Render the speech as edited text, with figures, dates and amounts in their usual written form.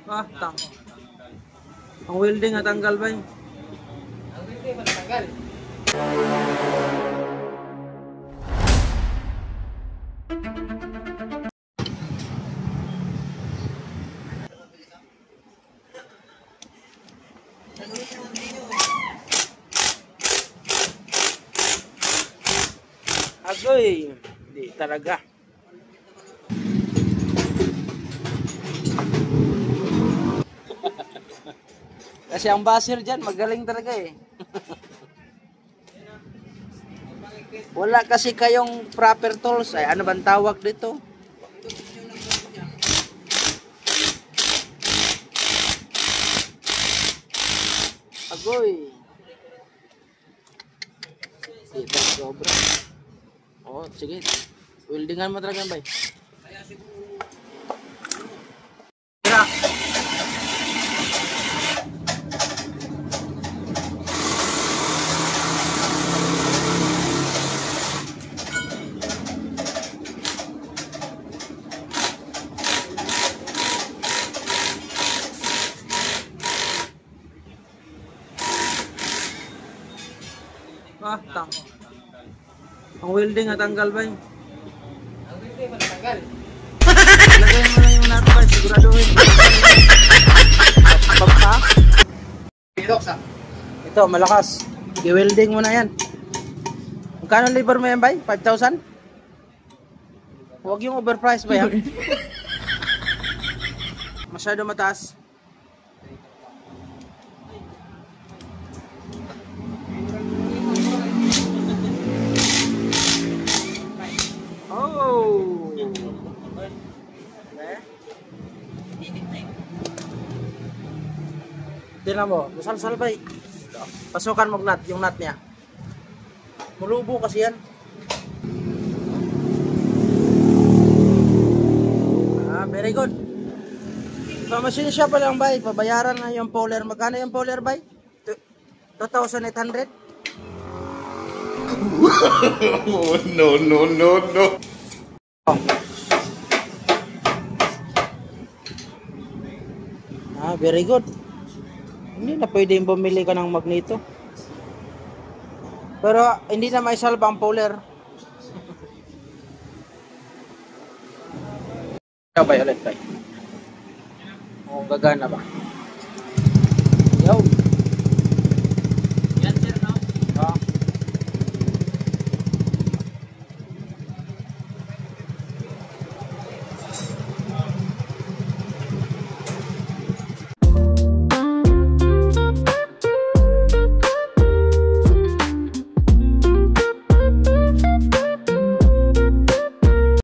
Ah, ang welding natanggal ba yun? Ang welding matanggal. Agoy, hindi talaga. Kasi ang basher dyan, magaling talaga eh. Wala kasi kayong proper tools. Ay, ano bang tawag dito? Agoy. Ito, sobra. Oh, sige. Weldingan mo talaga yan, bay. Tira. Ah, ang welding natanggal ba yun? Ang welding matanggal. Lagay mo lang yung nut ba, siguraduhin. Baba. Ito, malakas. I-welding mo na yan. Magkano labor mo yan, bay? 5,000? Huwag yung overprice ba yan? Masyado mataas. Oh! Tingnan mo, masal-sal ba eh. Pasukan mo nut, yung nut niya. Mulubo kasi yan. Ah, very good. Pamasin siya pa lang bay, pabayaran na yung poler. Magkano yung poler bay? 2,800? Oh, no, no, no, no. Ah, very good. Hindi na pwedeng bumili ka ng magneto. Pero hindi na maisalba ang poler. Sabay ulit bay. Oh, gagana ba?